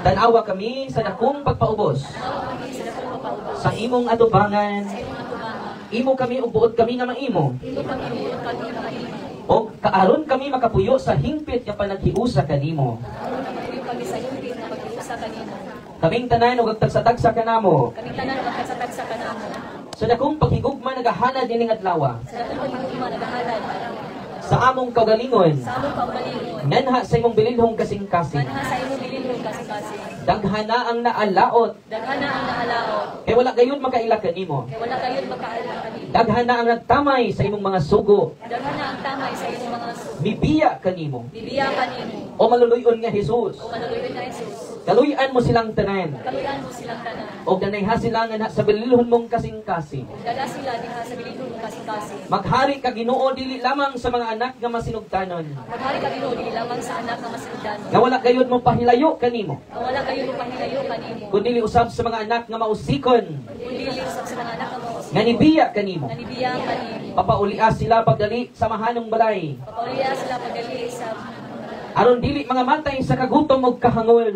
Tanawa kami sa dakong pagpaubos. Sa imong atubangan, imo kami ug buot kami nga maimo. O kaaron kami makapuyo sa hingpit nga panaghiusa kanimo. Kaming tanan ug agtagsa-tagsa kanamo. Sa dakong paghigugma nagahanad ining adlaw. Sa among kaugalingon. Nganha sa imong bililhong kasing-kasing. Daghana ang naalaot. Kay wala gayud makaila kanimo. Daghana ang nagtamay sa imong mga sugo. Bibiya kanimo. O maluluyon nga Jesus. Kaluyan mo silang tanan. O ganayha sila nga sa bililhon mong kasing-kasing. Maghari ka Ginoo dili lamang sa mga anak nga masinugtanon. Nga wala gayud mo pahilayo kanimo. Kundi usab sa mga anak nga mausikon. Nga nibiya kanimo. Papaulia sila pagdali sa mahanong balay. Aron dili mga matay sa kagutom ug kahangol.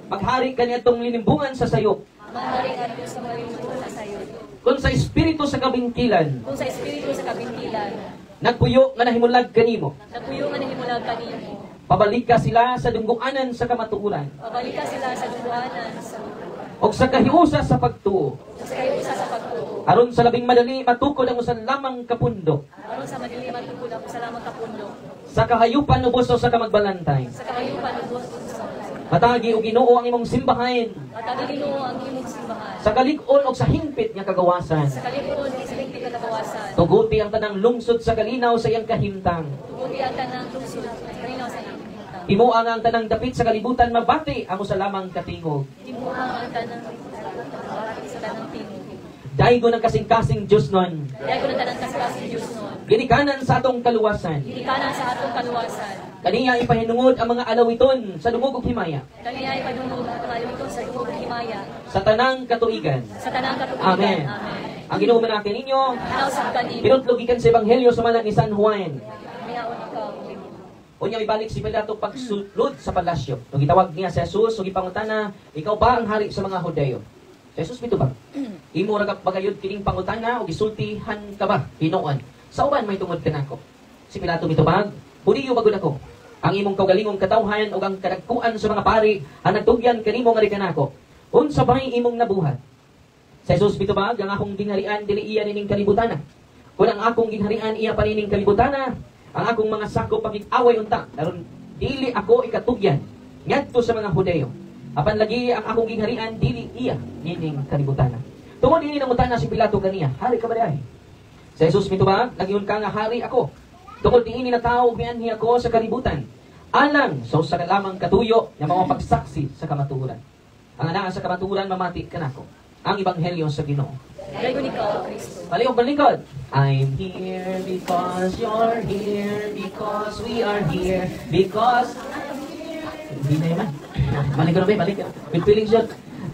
Maghari kaniadtong linimbungan sa sayop. Kung sa espiritu sa kabingkilan. Nagpuyo nga nahimulag kanimo. Pabalika sila sa dungguanan sa kamatuoran. Og sa kahiusa sa pagtuo. Aron sa labing madali matukod ang usan lamang kapundok. Sa kahayupan ubos sa kamagbalantay. Matagi o Ginoo ang imong simbahan. Sa kalig-on o sa hingpit nga kagawasan. Tuguti ang tanang lungsod sa kalinaw sa iyang kahimtang. Himuang ang tanang dapit sa kalibutan mabati ang usa lamang katingog. Daigo ng kasing-kasing Diyos nun. Ginikanan sa atong kaluwasan. Kaniya ipahinungod ang mga alawiton sa dungog ug himaya. Sa tanang katuigan. Amen. Ang Ginoo manakin ninyo. Pinutlugikan sa Ebanghelyo sa manang ni San Juan. Unya ibalik si Pilato pagsulod sa palasyo. Nung gitawag niya si Jesus, ug ipangutana, ikaw ba ang hari sa mga Hudayo? Jesus bito ba? Imo ra ka bagayod kining pangutana ug gisultihan ka ba Hinoon? Sa uban may tungod kanako. Si Pilato bito ba? Hudiyo bagud ako. Ang imong kaugalingong katawhan ug ang kadagkuan sa mga pari ang nagtugyan kanimo nga kanako. Unsa bay imong nabuhat? Si Jesus bito ba? Ang akong ginharian dili iya nining kalibutan. Kung ang akong ginharian iya pa nining kalibutan, ang akong mga sakop pagig-away unta daron dili ako ikatugyan ngadto sa mga Hudayo. Apan lagi ang akong gingharian dili iya nining kalibutan. Tungod ini nangutana si Pilato kaniya, hari ka ba dahi? Si Jesus mitubag, nagingon ka nga hari ako. Tungod ini natawag niya ako sa kalibutan. Alang sa usa ka lamang katuyo nga mga pagsaksi sa kamatuoran. Ang anaa sa kamatuoran mamati kanako. Ang ebanghelyo sa Ginoo. Palihog balingkod. I'm here because you're here, because we are here, because hindi na yaman. Balik ko na ba? Balik ko. With feelings yun.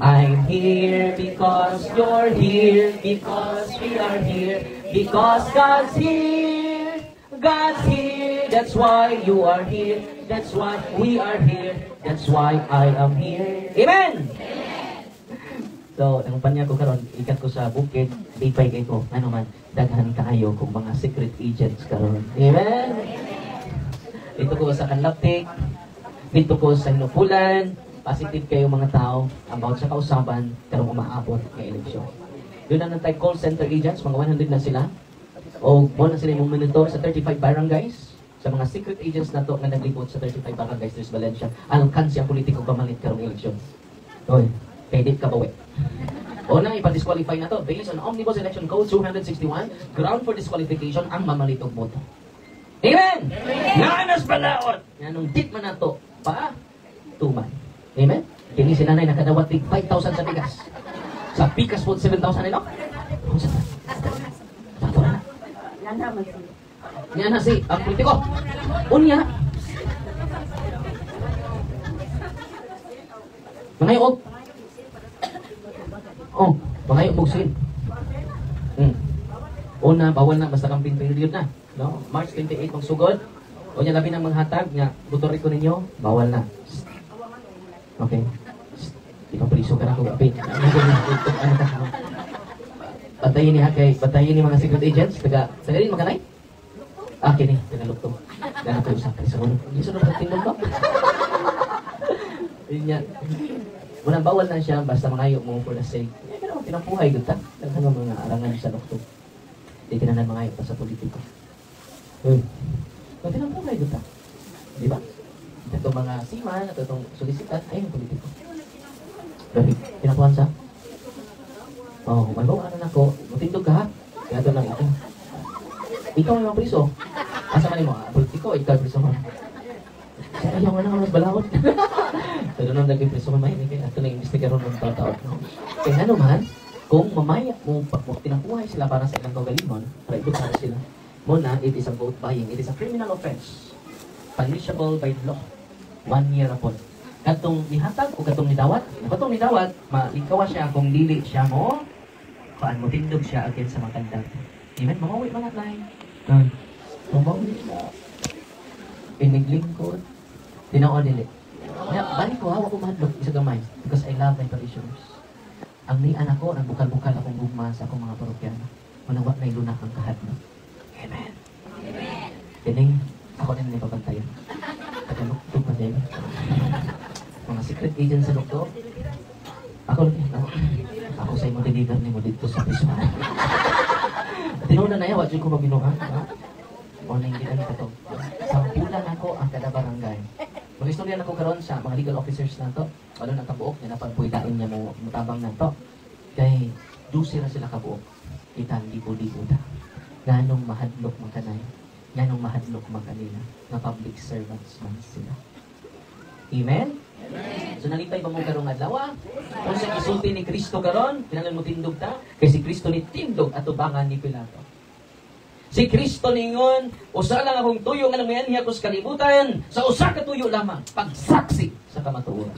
I'm here because you're here, because we are here, because God's here. God's here. That's why you are here. That's why we are here. That's why I am here. Amen! So, ang panya ko karon, ikat ko sa bukid, bipay kay ko, ano man, daghan kaayo kung mga secret agents karon. Amen? Dito ko sa Kanlaptik, dito ko sa Inupulan, positive kayo mga tao, about sa kausaban, karong umaabot ng eleksyon. Doon na nantay call center agents, mga 100 na sila, o mo na sila yung monitor sa 35 barangays, sa mga secret agents na to na naglibot sa 35 barangays sa Valencia, alkansya politiko pamalit karong eleksyon. Oy, edit ka bawi. O na, ipa-disqualify na to. Based on Omnibus Election Code 261, ground for disqualification ang mamalitog boto. Amen! Nanas balaot! Yanong dit man na to, pa, tuman. Amen? Kini si nanay nakadawat 5,000 sa bigas. Sa pikas po 7,000 nilo. Tato na. Yan na si, ang politiko. Unya. Mangayog. Oh, mangayog bugsin. Una, bawal na, basta campaign period na. No? March 28, magsugod. O niya labi ng manghatag nga motoriko ninyo, bawal na. Okay. Ipapriso ka na kung apit. Ano ka? Batayin niya kay batayin ni mga secret agents taga din makanay. Kini taga lukto. Dana ko usap kay sa ulo. Iso na ba tindog ba? Yun yan. Walang bawal na siya basta mangayo mo for the sake. Pero pinampuhay gud ta. Daghang mga arangan sa lukto. Di kinanan mangayo pa sa politiko. Kung pinampuhay gud ta. Di ba? Ito mga siman, ito itong solisitan, ay yung politiko. Pero pinakuhan sa? Malbaw, ano na ko, matindog ka ha? Kaya ito lang ito. Ikaw may mga priso. Asa ka mo, politiko, ikaw priso mo. Ayaw nga na mas balawot. So doon ang naging priso mamay, kaya ito na yung investigaron ng taon-taon. Kaya ano man, kung mamaya mo tinakuhay sila para sa ilang kagalingon, para ibutara sila, muna, it is a vote buying. It is a criminal offense. Punishable by law. 1 year upon. Katong nihatag o katong nidawat. Katong nidawat, malikawa siya kung dili siya mo, paan mo tindog siya against sa mga kandidato. Amen? Mamawit mga line. Mamawit na. Piniglingkod. Tinaon dili. Kaya, balik ko, hawak ko mahadlok, isa gamay. Because I love my parishioners. Ang ni anak ko, nagbukal-bukal akong gugma sa akong mga parokyano. Manawat na ilunak ang kahadlok. Amen. Amen. Kining, ako na papantayan. Tagalukto pa din. Mga secret agent sa doktor. Ako sa imo deliver ni mo dito sa piso. Tinuna na yawa, ko mabinuhan. O na hindi na ito. Sampulan ako ang kada barangay. Mag-istorya na ko karon sa mga legal officers na to. Wala na kabuok, na napagpuidain niya mo mutabang na to. Kay, dusi na sila kabuok. Itang lipo-lipo ta. Ganong mahadlok magkanay. Ganong mahadlok magkanila. Na public servants man sila. Amen? Amen. So nalipay ba mong karong adlaw? Kung sa isulti ni Kristo karon, kinalan mo tindog ta? Kay si Kristo ni tindog at tubangan ni Pilato. Si Kristo ningon, usa lang akong tuyo nga namayan niya ko sa kalibutan, sa usa ka tuyo lamang, pagsaksi sa kamatuoran.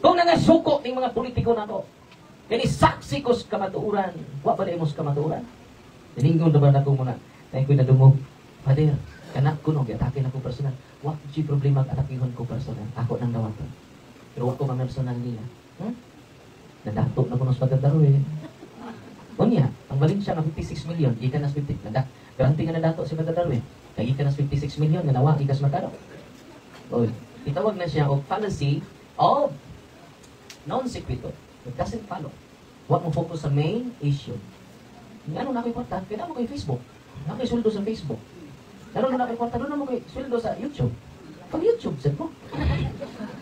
Kung nangasuko ng mga politiko na to, kani saksi ko sa kamatuoran, wa ba na mo sa kamatuoran? Dininggon na ba na ko muna? Dahil ko'y nadungog, Father, kanak ko no, atake na ko personal. Wa si problema atakihon ko personal. Ako nang dawaton. Pero wa ko ma-personal nila. Nadato na ko nos pagkadaro eh. Unya, ang Valencia nga 56 million, ikan nas 50. Garanti nga nadato si pagkadaro eh. Kaya ikan nas 56 million, nga nawa, ikas magkano. Oy, itawag na siya og fallacy of non-sequitur. It doesn't follow. Wa mo focus sa main issue. Ano na ko'y kwarta? Kaya mo kay Facebook. Na ko'y sweldo sa Facebook. Naroon na ko'y kwarta, doon na mo ko'y sweldo sa YouTube. Pag YouTube, set mo.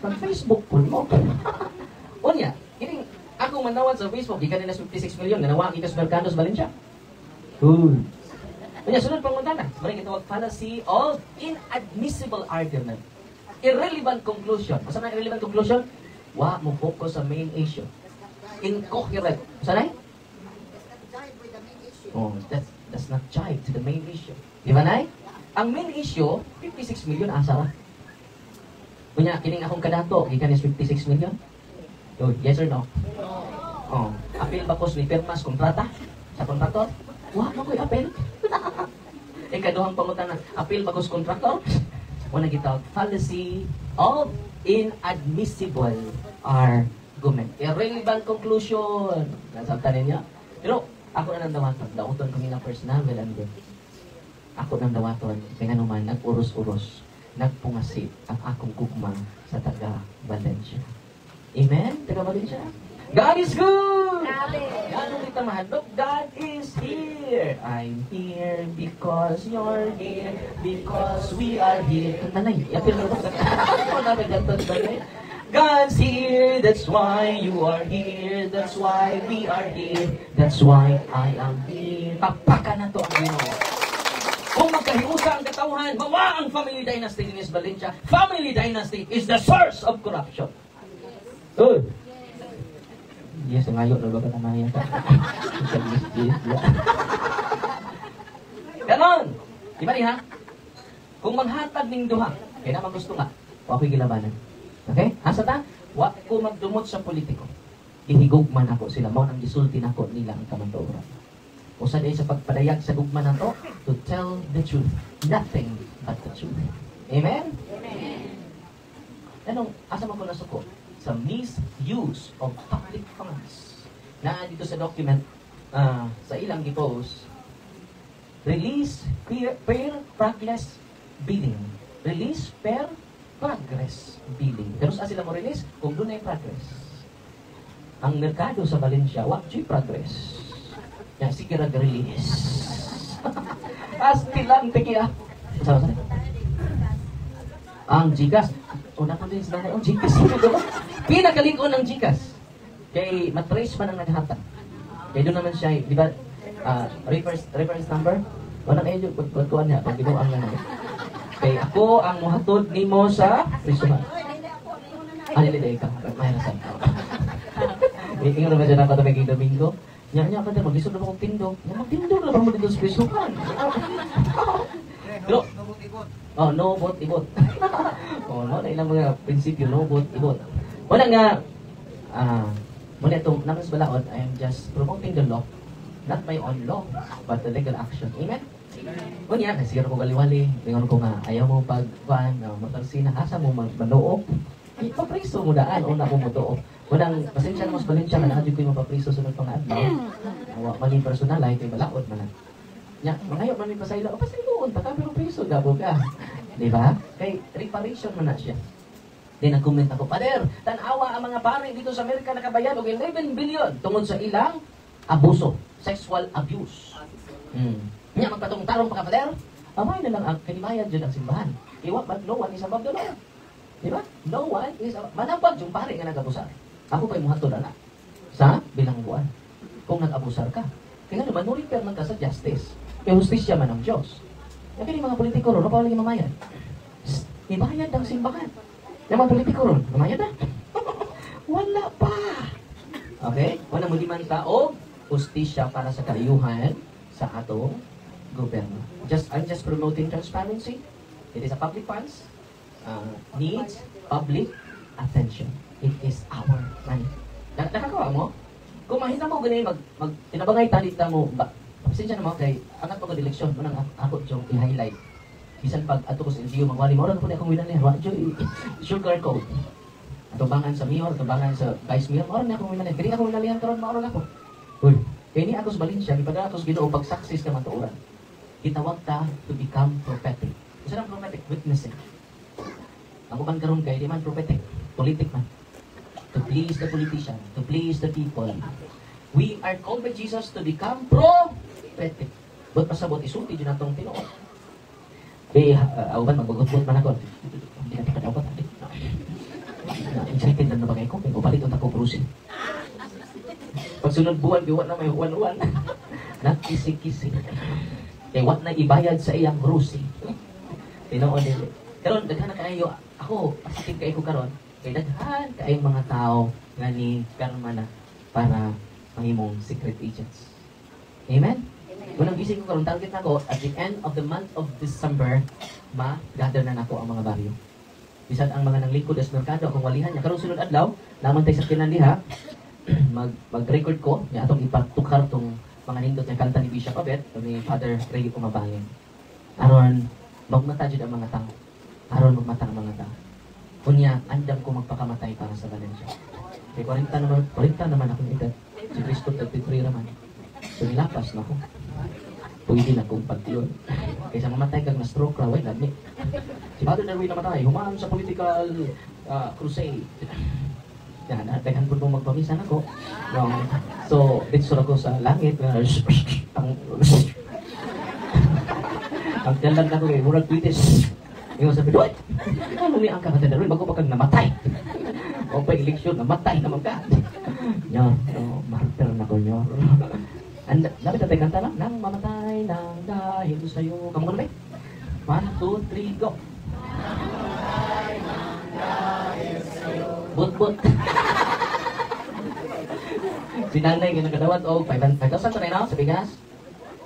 Pag Facebook, pull mo. Unya, kining ako manawad sa Facebook, di ka nila 56 million, nanawa ikas Mercados Valencia. Cool. Unya, sunod pang mundana. Maring itawag fallacy of inadmissible argument. Irrelevant conclusion. Masa na irrelevant conclusion? Wa mo focus sa main issue. Incoherent. Sanay? Oh, that's not jive to the main issue. Di ba, Nay? Ang main issue, 56 million asa ra. Kunya, kining akong kadato, gikan is 56 million. So, yes or no? Oh, apil ba ko ni Permas kontrata sa kontraktor? Wa mo ko'y apil. Ikaduhang pangutana, apil ba ko sa kontraktor? Wala gitawag fallacy of inadmissible argument. Irrelevant conclusion. Nasabtan ninyo? Pero, ako na nang dawaton. Dawaton kami ng personal, well and good. Ako nang dawaton. Kaya naman, nag-uros-uros. Nagpungasit ang akong gugma sa taga Valencia. Amen? Taga Valencia? God is good! Ganun kita mahadlok. God is here. I'm here because you're here. Because we are here. Nanay, yapil mo ba? Ako na nagantod ba kayo? God's here, that's why you are here. That's why we are here. That's why I am here. Pakpakan na to ang Ginoo. Kung magkahiusa ang katawhan, bawa ang family dynasty ni Valencia. Family dynasty is the source of corruption. Good. Yes, ngayon na ba ka namaya ka? Ganon! Di ba niya? Kung maghatag ng duha, kaya naman gusto nga, ako'y gilabanan. Okay? Asa ta? Wa ko magdumot sa politiko. Ihigugman ako sila. Mao ang gisulti nako nila ang kamatuoran. Usa din sa pagpadayag sa gugman nato to tell the truth. Nothing but the truth. Amen? Anong, asa mo ko nasuko? Sa misuse of public funds. Na dito sa document, sa ilang i-post, release per progress billing. Release per progress billing. Pero sa sila mo release? Kung doon ay progress. Ang merkado sa Valencia, wag yung progress. Yan, sige release. Asti lang, tikiya. Sama-sama. Ang Gcash. O, naman din sila na yung Gcash. Pinakalingon ng Gcash. Kay matrace pa ng naghatag. Kaya doon naman siya, di ba, reference number? Walang kayo, pagkuhan niya, pag ginuang na namin. Kaya ako ang muhatod ni mo sa prisuhan. Nililay ka. Mahirasan. Ingon naman siya na katamig Domingo. Nya ka din, mag-isod na ba kong tindog? Mag-tindog na ba mo dito sa prisuhan? Pero, no vote, ibot. No, na ilang mga prinsipyo, no vote, ibot. Wala nga, muna itong nakas balaod, I am just promoting the law, not my own law, but the legal action. Amen? Kunya, siguro ko kaliwali, tingnan ko nga, ayaw mo pag-kuhan, matalsina, asa mo manuok, ipapriso mo daan, o na mo mutuok. Walang, pasensya na mas Valencia, na ko yung mapapriso sunod pang adlaw. Maging personal, ay ito'y balaod man. Nya, mangayo man may pasaylo, o pasayloon, pero priso, gabo ka. Di ba? Kay reparation man na siya. Di nag-comment ako, Pader, tanawa ang mga pare dito sa Amerika nakabayad og 11 billion tungod sa ilang abuso, sexual abuse. Nya, magpatong-tarong pa ka, Pader? Amay na lang ang kanimayad dyan ang simbahan. Iwa, but no one is above the law. Di ba? No one is above. Manabag yung pare nga nag-abusar. Ako pa'y muhatod na sa bilangguan. Kung nag-abusar ka. Kaya naman, no repair man ka sa justice. Kaya justisya man ang Diyos. Kaya yung mga politiko ron, pa walang mamayad. Ibayad ang simbahan. Yung mga politiko ron, mamayad na. Wala pa. Okay? Wala mo liman tao, justisya para sa kaayuhan sa atong gobyerno. I'm just promoting transparency. It is a public funds. Needs public attention. It is our money. Nakakawa mo? Kung mahita mo ganyan, tinabangay talit na mo, pasensya naman kay, angat mo ka-eleksyon, manang ako yung i-highlight. Bisan pag ato ko sa LGU, magwali, mawala na po na akong winan niya, sugar code. Atubangan sa mayor, atubangan sa vice mayor, mawala na akong winan niya. Kaya akong winalihan karon, mawala na ako. Uy, kaya ni ako sa Valencia, ipadala ako sa Ginoo, pag success ka matuuran. Itawag ta to become prophetic. Isa ng prophetic witnessing. Ang uban karon kay di man prophetic, politic man. To please the politician, to please the people. We are called by Jesus to become prophetic. Ba't pasabot isulti dyan atong Tinoo? Eh, awan, magbagot-bot man ako. Hindi natin kadawat. Excited na ba kayo ko? Kaya upalit ang tako cruising. Pagsunod buwan, biwan na may uwan-uwan. Nakisi-kisi. Kaya wat na ibayad sa iyang cruising. Tinoo nila. Karon, daghan na kayo. Ako, pasitid kayo ko karon. Kaya daghan kayong mga tao nga ni karma na para mahimong secret agents. Amen? Unang gising ko karon, target na ako, at the end of the month of December, ma-gather na nako ang mga baryo. Bisan ang mga nanglingkod sa merkado, kung walihan niya. Karong sunod adlaw, naman tayo sa kinandiha, mag-record ko, niya atong ipatukar tong mga nindot ng kanta ni Bishop Abet, ni Father Ray Umabangin. Aron, magmata dyan ang mga tao. Aron, magmata ang mga tao. Kunya, andam ko magpakamatay para sa Valencia. Kaya 40 naman akong edad. Si Cristo 33 naman. So nilapas na ako. Pwede na kong pagtiyon. Kaysa mamatay kag na stroke ra, wala ni. Si Father Darwin namatay, humaan sa political crusade. Yan, daghan po nung magpamisan ako. So, dito ako sa langit. Ang dalag na ko eh, murag tweetis. Yung sabi, doy! Ano ni ang Father Darwin, bago pa kang namatay. O pa eleksyon, namatay naman ka. Nyor, martyr na ko, nyor. Dapat natin kanta lang, nang mamatay nang dahil sa'yo. Kamu ko na ba? 1, 2, 3, go! Mamatay nang dahil sa'yo. But. Si nanay, ginagdawat o 5,000 sa rin ako sa bigas.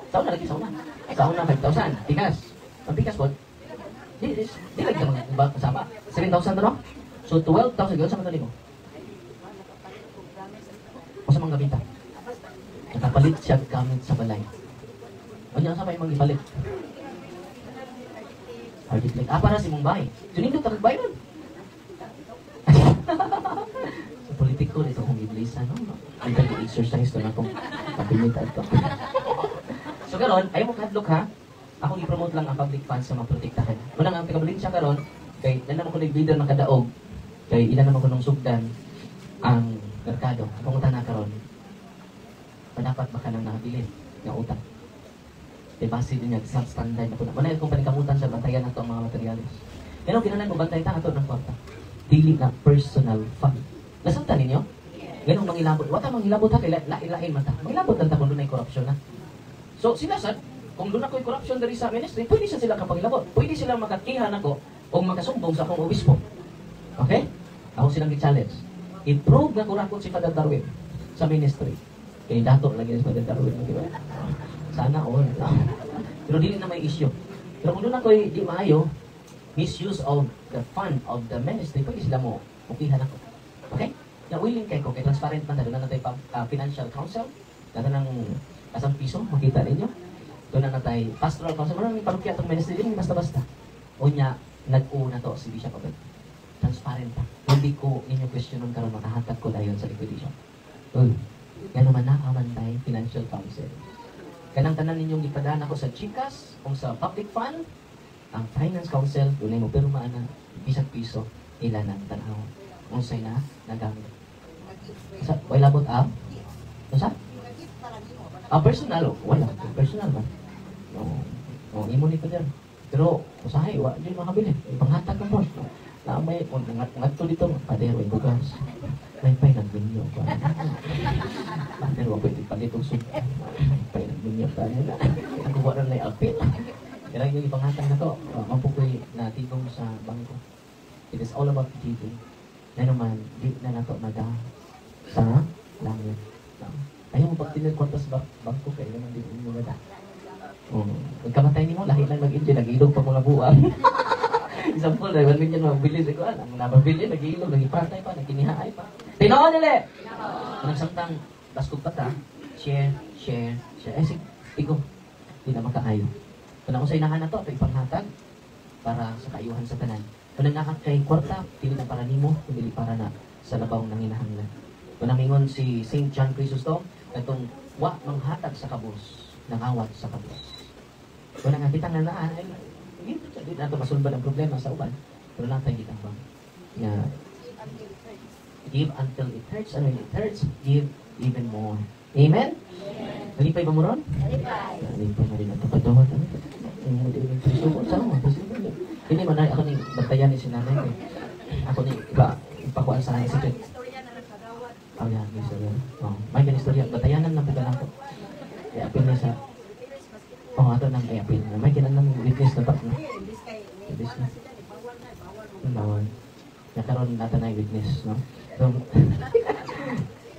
Sauna lagi, sauna. Sauna 5,000, bigas. Ang bigas po, di lagi naman kasama. 7,000 na no? So 12,000, gawin sa mga mo. O sa mga gabita. Nakapalit siya gamit sa balay. O niya sa may mga ipalit. Hard click. Para si Mumbai. Sunindot ka kagbay nun. Sa politiko, ito kong iblisa, no? Ang exercise na akong kabinita ito. So, karon, ayaw mo kahadlok, ha? Ako i-promote lang ang public funds sa mga protektahan. Unang ang pagkabalinsya karon, kay ilan naman ko nag-leader ng kadaog, kay ilan naman ko nung sugdan ang merkado. Pangutan na karon, dapat baka nang nakabilin ng utang. Kaya base din niya, substandard na po na. Manay kung panikamutan sa bantayan na ito ang mga materialis. Pero kinanan mo bantay ta ito ng kwarta. Dili na personal fund. Nasuntan ninyo? Ganun mangilabot. Wata mangilabot ha, kaya lain man ta. Mangilabot lang ta kung doon ay korupsyon na. So sila sad, kung doon ako'y korupsyon dari sa ministry, pwede sila kapangilabot. Pwede sila makakihan ako o makasumbong sa akong obispo. Okay? Ako silang i-challenge. I-prove na kurakot si Father Darwin sa ministry. Kaya dato lagi si Father Darwin. Diba? Sana all. Pero dili na may issue. Pero kung doon ako'y di maayo, misuse of the fund of the ministry, pwede sila mo ukihan ako. Okay? Na willing kayo ko, kay transparent man, doon na natin financial council, natin ng kasang piso, makita ninyo. Doon na natin pastoral council, maraming parokya itong ministry, din basta-basta. O niya, nag-una to si Bishop Abel. Transparent pa. Hindi ko ninyo questionon karon makahatag ko dayon sa liquidation. Uy, yan naman nakaman tayo, financial council. Kanang tanan ninyong ipadaan ako sa Chikas, kung sa public fund, ang finance council, doon ay mo pero maana, bisag piso, ilan ang tanaw. Kung sa'y na, nagamit. Wala labot ang? Sa? Personal, wala. Personal ba? Imo ni pa dyan. Pero, usahay, wala dyan makabili. Panghatag ng boss. Naamay, ngat to dito, padero, bugas. May pay ng binyo. Padero, pwede palitong soup. May pay ng binyo. Nagawa na yung alpil. Kaya yung ipanghatag na to, mapukoy na tigong sa bangko. It is all about giving. Na naman, di na nato naga sa langit. Ayaw mo pag tinagkwanta sa bangko kayo naman di mo nada. Pagkamatay ni mo, lahi lang mag-enjoy, nag-ilog pa mga buwan. Example, dahil wala niya mabili sa kuwan. Ang nababili, nag-ilog, nag-ipatay pa, nag-inihaay pa. Tinoon nila! Nagsangtang, baskog pa ta, share. Sige, tigo. Hindi na makaayo. Kung ako sa inahan na to, ito ipanghatag para sa kaayuhan sa tanan. Kung nangakak kay kwarta, pili na para nimo, pili para na sa labaw ng hinahanglan. Kung namingon si St. John Chrysostom, itong wa manghatag sa kabus, nangawat sa kabus. Kung nangakita na naan, ay hindi na ito masulban ang problema sa uban. Pero lang tayo gitambang. Give until it hurts, and when it hurts, give even more. Amen? Nalipay ba mo ron? Nalipay na rin ito. Padawat. Hindi man ako ni bantayan ni sinanay ko. Ako ni ipakuan sa akin secret. Oh yan, istorya. May istorya. Bantayanan lang pagka lang po. Kaya apil na sa ato nang apil. May kinanang witness na pa. Witness na. Bawal. Nakaroon natin na witness, no? So,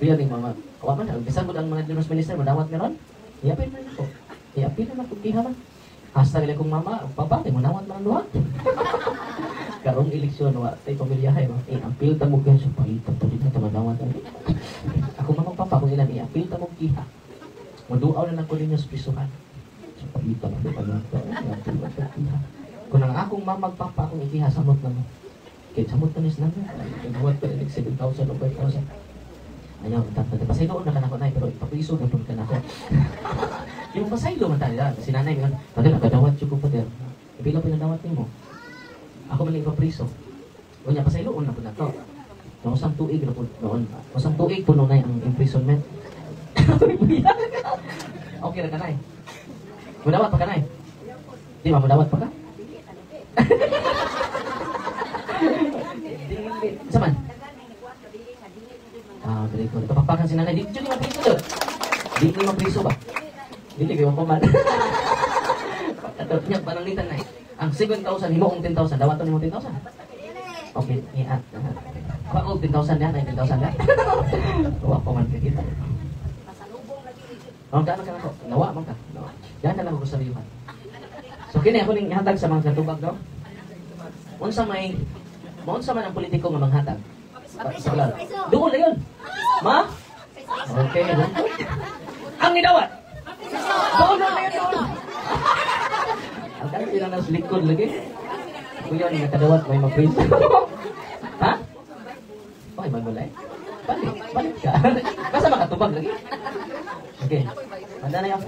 yun yung mga kawaman. Bisan mo ang mga generous minister, madawat meron. Iapil na ako. Iapil na ako. Iha man. Hasta nila kong mama, papa, manawat man ang luha. Karong eleksyon, tayo pamilyahay. Iapil ta mo kayo sa pahitan. Tuloy na ito manawat. Ako mamang papa, kung ilan, iapil ta mo kiha. Maduaw na ko ninyo sa prisuhan. Sa pahitan. Kung ang akong mamang papa, akong ikiha, samot na mo. Kaya samot na nis namin. Nagawad pa rin 7,000 o 5,000. Ayaw, pasaylo na ka na ko na, pero ipapiso na po ka na ko. Yung pasaylo man tayo, si nanay ngayon, Pader, nagadawat siya ko, Pader. Ipila pinadawat niyo mo. Ako man lang ipapriso. O niya, pasaylo na po na to. Usang tuig na po noon. Usang tuig po noon ang imprisonment. Okay na ka na eh. Madawat pa ka na eh. Di ba, madawat pa ka? Saman? Dili ko. Kapagpakan si nanay, di mapriso doon. Di mapriso ba? Dili kayo mapaman. Pagkatapos niya, pananglitan na eh. Ang 7,000, himo kong 10,000. Dawat to ni mo 10,000. Okay, iat. Ako 10,000 yan, 19,000 yan. Nawa pa man ka kita. Kano ka na ko? Nawa man ka. Yan na lang ako sa liyuhan. So, kini ako ning ihatag sa mga katubag daw. Unsa man ang politiko nga manghatag? Doon na yun. Ma? Okay, doon. Ang idawat. Doon na yun. Ang kanil lang nasa likod lagi. Kuya, ni nakadawat, may mag-praise. Ha? Okay, may mulay. Balik ka. Basta makatubag lagi. Okay. Manda na yung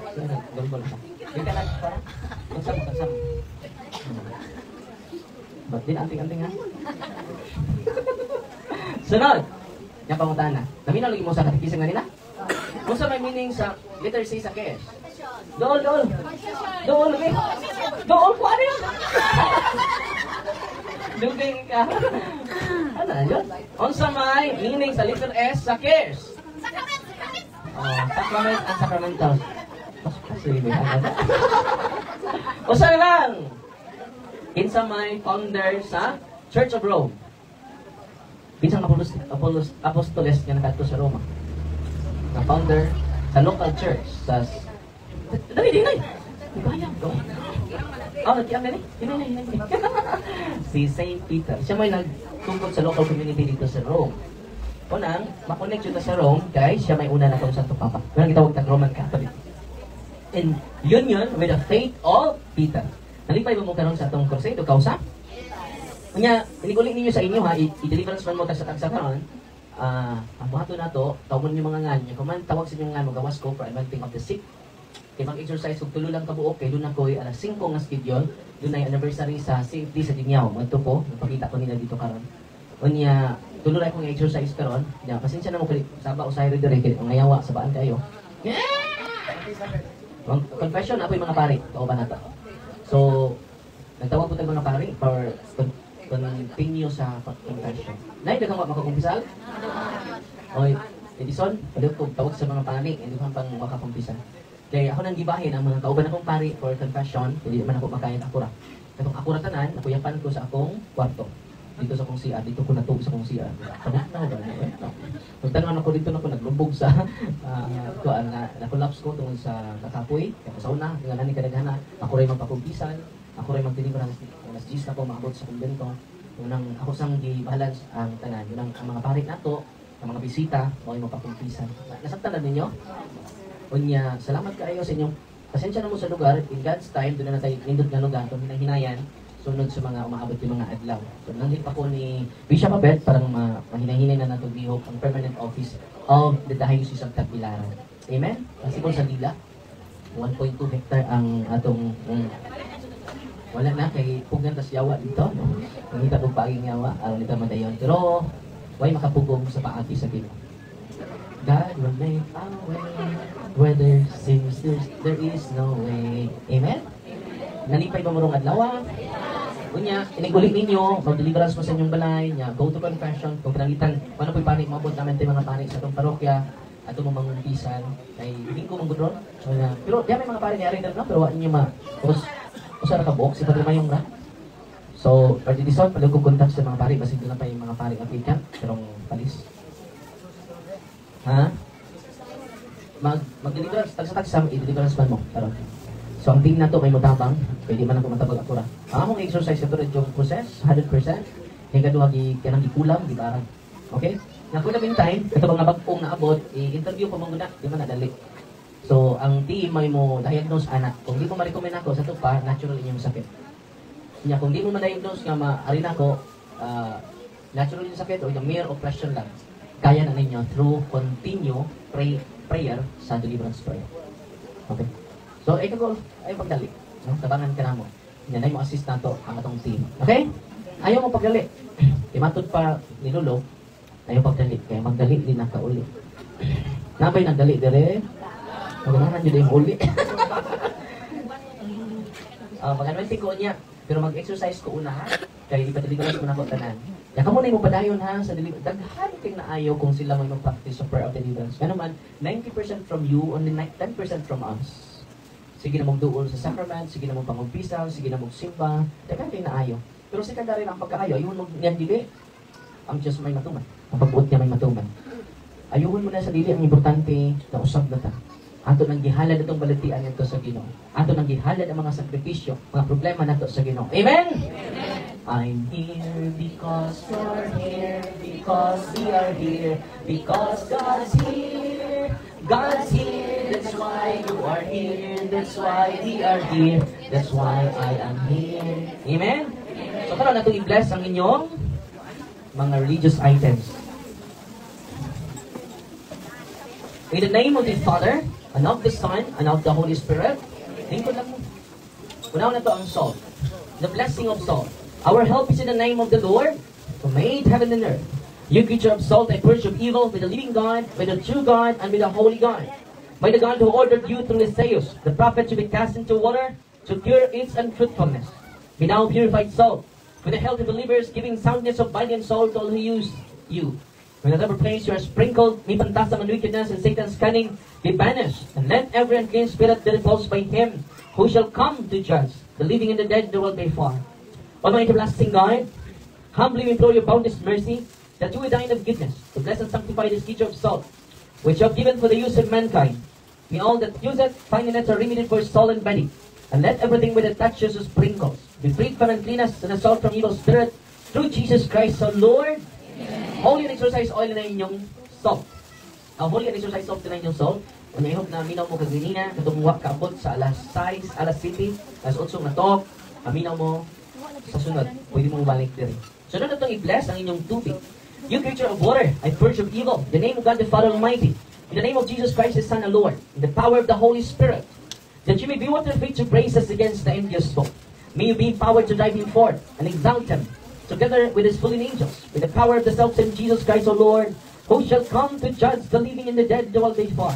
gulgol ka. Hindi ka na para. Kansam. Ba't din anting-anting ha? Sunod. Yung pangutaan na. Naminaw lagi mo sa katikisang ganina? Kung sa may meaning sa letter C sa kes. Dool. Dool, okay? Dool ko, ano yun? Dugay ka. Ano na yun? On sa may meaning sa letter S sa kes. Sacrament and sacramental. O saan lang? Kinsa may founder sa Church of Rome. Kinsang apostoles nga nakadto sa Roma. Na founder sa local church sa Dali. Bayang ko. Nagkiyam na ni? Si Saint Peter. Siya may nagtungkol sa local community dito sa Rome. Unang, makonect yun sa Rome, guys, siya may una na itong Santo Papa. Yung gitawag ng Roman Catholic. And yun with the faith of Peter. Nalipay mo karon sa itong crusade o kausa? Kanya, iniguling ninyo sa inyo ha, i-deliverance man mo sa tagsa karon. Ang buhato na to, tawag niyo mga ngan. Kung man tawag sa inyo ngan, magawas ko for anointing of the sick. Kaya mag-exercise kung tulo lang kabuok, kaya doon ako'y alas 5 nga schedule. Doon ay anniversary sa CFD sa Dinyaw. Magto po, napakita ko nila dito karon. Unya, tulo na akong exercise karon. Ya, pasensya na mo kay saba usay ro dire kay ngayawa sa baan kayo. Confession apoy mga pari, tuo ba nato. So, nagtawag po tayo mga pari for continue sa confession. Nay daghang makakumpisal? Oy, Edison, pwede ko tawag sa mga pari, hindi ko pang makakumpisal. Kaya ako nang gibahin ang mga kauban akong pari for confession, hindi man ako makain akura. Katong akura tanan, nakuyapan ko sa akong kwarto. Dito sa kong CR, dito ko natug sa kong CR. Sabot na ako ba? Nagtanong ako dito na ako naglubog sa na-collapse ko tungkol sa kakapoy. Kaya sa una, nga nani kadagana, ako rin magpakumpisan, ako rin magdeliverance. Alas 10 na po maabot sa kumbento. Unang ako sang gi-balance ang tanan. Unang ang mga parik nato, ang mga bisita, ako rin magpakumpisan. Nasabtan na ninyo? Unya, salamat kayo sa inyong pasensya na mo sa lugar. In God's time, doon na tayo nindot nga lugar, itong hinahinayan, sunod sa mga umaabot yung mga adlaw. So, nandito ako ni Bishop Abet, parang mahinahinay na natong bihok ang permanent office of the Diocese of Tagbilaran. Amen? Pasipon sa Dila, 1.2 hectare ang atong wala na, kay pugan tas yawa dito. No? Nangita kong paging yawa, alam nito madayon. Pero, why makapugong sa paati sa Dila? God will make a way where there seems there is no way. Amen? Nalipay ba morong adlaw? Unya, inigulik ninyo, mag-deliverance mo sa inyong balay, nya, go to confession, kung pinangitan, paano po'y panik, mabot namin tayo mga panik sa itong parokya, at itong mga mangumpisan, ay hindi ko manggudron. Pero, diyan may mga panik ni Arin na, pero wala ninyo usara ka buok, si Padre Mayong na. So, pwede dison, pwede ko contact sa mga panik, kasi doon na pa yung mga panik applican, pero palis. Ha? Mag-deliverance, tagsa-tagsa, i-deliverance man mo. Pero, so, ang team na to may mutabang, pwede man ako matabag akura. Ang among exercise ito rin yung process, 100%. Yung kaduha, kanang ikulang, di ba? Okay? Na kung na time, ito bang nabagpong naabot, i-interview ko muna, di man nadali. So, ang team may mo diagnose anak. Kung di mo ma-recommend ako sa ito pa, natural inyong sakit. Kung di mo ma-diagnose nga ma-arin ako, natural yung sakit o yung mere oppression lang. Kaya na ninyo through continue prayer sa deliverance prayer. Okay? So, ikaw ay pagdali. No? Tabangan ka na mo. Yan ay mo assist na to ang atong team. Okay? Ayaw mo pagdali. Imatod pa ni Lolo, ayaw pagdali. Kaya magdali din na kauli. Nabay nagdali dire. Maganahan nyo din yung uli. Pag-anointing ko niya. Pero mag-exercise ko una ha. Kaya ipa-deliverance ko na ko tanan. Yan ka muna yung padayon ha sa deliverance. Daghan king na ayaw kung sila may mag-practice sa prayer of deliverance. Kaya naman, 90% from you, only 10% from us. Sige na mong duol sa sacrament, sige na mong pangumpisaw, sige na mong simba. Daghan king na ayaw. Pero si kagarin ang pagkaayaw, ayun mo niyan dili. Ang Diyos may matuman. Ang pagbuot niya may matuman. Ayuhon mo na sa dili ang importante na usab na ta. Ato nang gihalad itong balitian nito sa Ginoo. Ato nang gihalad ang mga sakripisyo, mga problema nato sa Ginoo. Amen? I'm here because you're here, because we are here, because God's here. God's here, that's why you are here, that's why we are here, that's why I am here. Amen? So So karon nato i-bless ang inyong mga religious items. In the name of the Father, and of the Son, and of the Holy Spirit. Lingkod lang mo. Unaw na to ang salt. The blessing of salt. Our help is in the name of the Lord, who made heaven and earth. You creature of salt, I purge of evil with the living God, with the true God, and with the holy God. By the God who ordered you through Isaiah, the prophet, to be cast into water, to cure its unfruitfulness. Be now purified salt, with the healthy believers, giving soundness of body and soul to all who use you. When whatever place you are sprinkled, may pantasam and wickedness and Satan's cunning be banished, and let every unclean spirit be repulsed by him, who shall come to judge the living and the dead, the world by far. Almighty everlasting God, humbly we implore your boundless mercy, that you would dine of goodness, to bless and sanctify this creature of salt, which you have given for the use of mankind. May all that use it find in it a remedy for soul and body, and let everything with it touches or sprinkles be freed from uncleanness and assault from evil spirit, through Jesus Christ our Lord. Holy and exercise oil na inyong salt. Ang holy and exercise salt na inyong salt. Kung I hope na minaw mo kaganina, katumuha kaabot sa alas 6, alas 7, alas 8 na to, minaw mo sa sunod. Pwede mong balik din. Sunod na itong i-bless ang inyong tubig. You creature of water, I purge of evil. In the name of God the Father Almighty. In the name of Jesus Christ, His Son, the Lord. In the power of the Holy Spirit. That you may be water free to brace us against the envious foe. May you be empowered to drive him forth and exalt him, together with his fallen angels, with the power of the self-same Jesus Christ, O Lord, who shall come to judge the living and the dead, the world they far.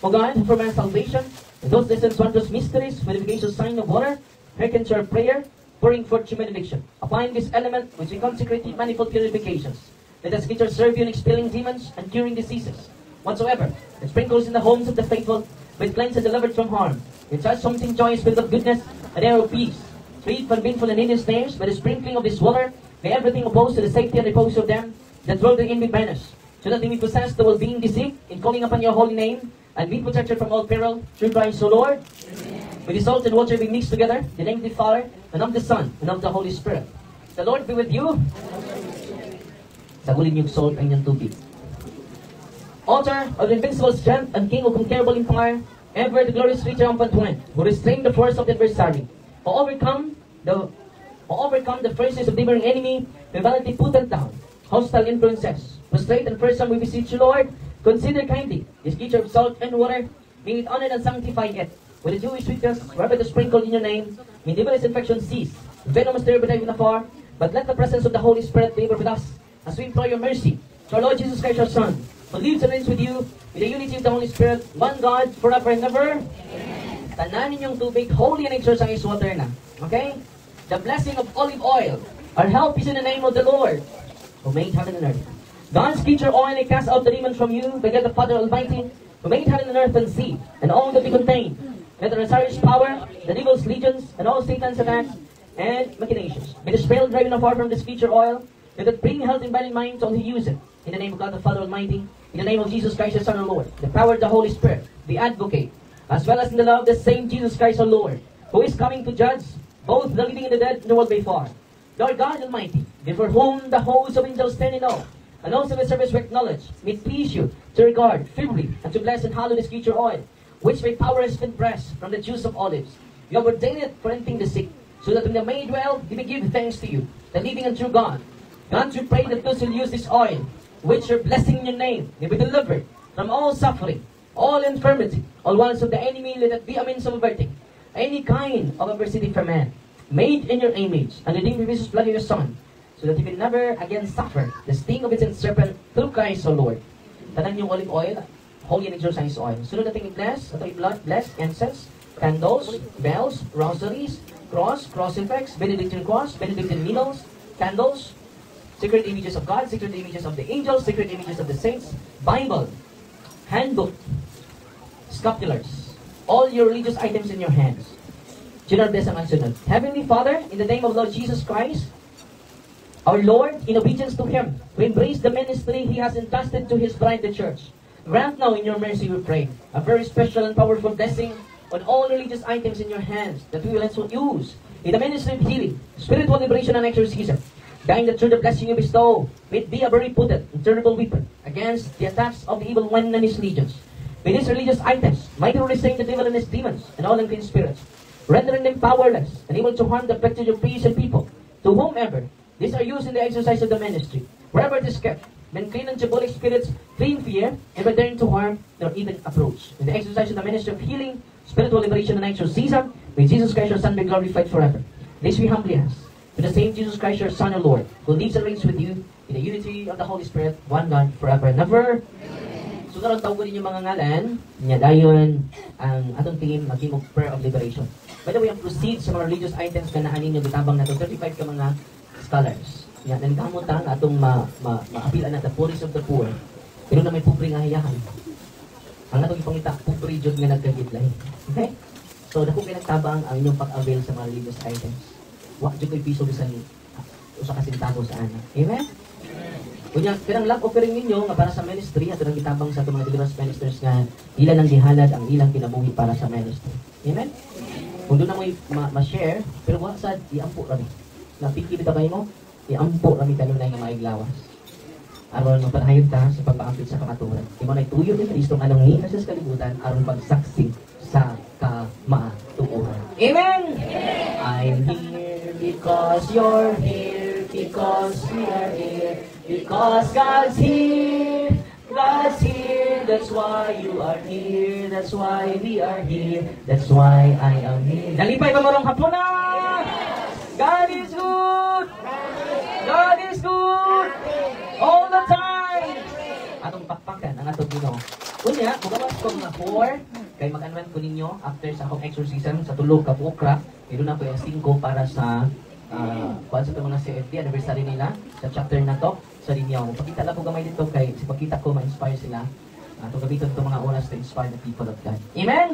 O God, for my salvation, and those lessons, wondrous mysteries, purification, sign of water, hearken to our prayer, pouring forth human benediction. Upon this element, which we consecrate in manifold purifications, let us creatures serve you in expelling demons and curing diseases, whatsoever, and sprinkles in the homes of the faithful, with cleansed and delivered from harm, with such something joyous, spirit of goodness, and air of peace, freed from baneful and hidden snares, by the sprinkling of this water, may everything opposed to the safety and repose of them that dwell therein be banished, so that they may possess the well-being deceived in calling upon your holy name, and be protected from all peril, through Christ, O Lord. Amen. With the salt and water being mixed together, the name of the Father, and of the Son, and of the Holy Spirit. The Lord be with you. Sagulin yung salt ang inyong tubig. Author of invincible strength and King of conquerable empire, ever the glorious triumphant one, who restrained the force of the adversary, who overcome the forces of the neighboring enemy, who valiantly put them down, hostile influences. Prostrate and first time we beseech you, Lord, consider kindly this creature of salt and water, may it honor and sanctify it, with the Jewish sweetness, wherever to sprinkle in your name, may devilish infection cease, venomous terror be driven afar, but let the presence of the Holy Spirit labor with us, as we implore your mercy, to our Lord Jesus Christ, our Son, who lives and reigns with you, with the unity of the Holy Spirit, one God, forever and ever. Amen. Tanan ninyong tubig, holy and exercise water na. Okay? The blessing of olive oil. Our help is in the name of the Lord, who made heaven and earth. God's creature oil, I cast out the demons from you, by God the Father Almighty, who made heaven and earth and sea, and all that they contain. Let the Osiris power, the devil's legions, and all Satan's attacks and machinations be dispelled, driven afar from this creature oil, and that bring health in body and mind to all who use it. In the name of God the Father Almighty, in the name of Jesus Christ, the Son of the Lord, the power of the Holy Spirit, the advocate, as well as in the love of the same Jesus Christ, our Lord, who is coming to judge both the living and the dead in the world by far. Lord God Almighty, before whom the hosts of angels stand in awe, and also the service we acknowledge, may it please you to regard favorably and to bless and hallow this creature oil, which by power has been pressed from the juice of olives. You have ordained it for anything the sick, so that when they may dwell, they may give thanks to you, the living and true God. God, we pray that those who use this oil, which are blessing in your name, may be delivered from all suffering, all infirmity, all wiles of the enemy, let it be a means of averting any kind of adversity for man, made in your image, and redeemed with Jesus' blood of your Son, so that he will never again suffer the sting of its serpent through Christ, O Lord. Tanan yung olive oil, holy and exorcise oil. Sunod natin i-bless, ito i-blood, bless, incense, candles, bells, rosaries, crucifix, benedictine cross, benedictine needles, candles, sacred images of God, sacred images of the angels, sacred images of the saints, Bible, handbook, scapulars, all your religious items in your hands. General blessing ang sunod. Heavenly Father, in the name of Lord Jesus Christ, our Lord, in obedience to Him, to embrace the ministry He has entrusted to His bride, the Church, grant now in your mercy, we pray, a very special and powerful blessing on all religious items in your hands that we will also use in the ministry of healing, spiritual liberation, and exorcism. Dying that through the blessing you bestow, may it be a very potent and terrible weapon against the attacks of the evil one and his legions. May these religious items mightily restrain the devil and his demons and all unclean spirits, rendering them powerless and able to harm the affected of priests and people, to whomever. These are used in the exercise of the ministry. Wherever it is kept, men clean diabolic spirits, clean fear, and return to harm nor even approach. In the exercise of the ministry of healing, spiritual liberation, and exorcism, may Jesus Christ, your Son, be glorified forever. This we humbly ask. To the same Jesus Christ, your Son, and Lord, who lives and reigns with you in the unity of the Holy Spirit, one God, forever and ever. So karon tawag ko ninyo mga ngalan, niya dayon ang atong team maging prayer of liberation. By the way, ang proceed sa mga religious items ka naanin nyo bitabang na 35 ka mga scholars. Yan, nanigamot ang atong maapilan na the poorest of the poor. Pero na may pupri nga hayahan. Ang atong ipangita, pupri jud nga nagkagidlay. Okay? So, dako kayo nagtabang ang inyong pag-avail sa mga religious items. Wa jud ko'y piso bisan usa ka sentavo sa ana. Amen? Kunya, kanang love offering ninyo nga para sa ministry at ang gitabang sa itong mga deliverance ministers nga ilan ang gihalad ang ilang kinabuhi para sa ministry. Amen? Kung doon na mo ma-share, pero wala sa iampo rami. Napiki bita kayo mo, iampo rami kanunay nga maiglawas. Aron mapanahayod ta sa pagpaampit sa kamaturan. Imo na ituyo ni Kristo nga nang hina sa kalibutan aron pagsaksi sa kamatuoran. Amen! I'm here because you're here, because we are here, because God's here. God's here, that's why you are here, that's why we are here, that's why I am here. Nalipay ba marong hapon na? God is good! God is good! All the time! Atong pakpakan ang atong Ginoo. Kunya, bukawas ko mga 4, kay mag-anwan ko ninyo after sa akong exorcism sa tulog ka bukra, meron na ko yung 5 para sa kuwan sa mga CFD anniversary nila sa chapter na to sa Linyaw. Pakita lang ko gamay dito kay si pagkita ko ma-inspire sila. Itong gabiton itong mga oras to inspire the people of God. Amen?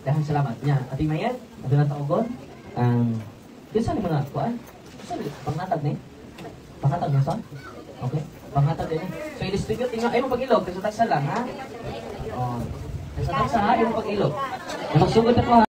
Dahil salamat niya. Ati Mayan, ito na taogon. Dito saan yung mga kuwan? Panghatag na eh. Panghatag na saan? Okay. Panghatag din eh. So i-distribute nyo. Ay mo pag-ilog. Kasi tagsa lang ha. Tagsa ha. Yung pag-ilog. Magsugod ako ha.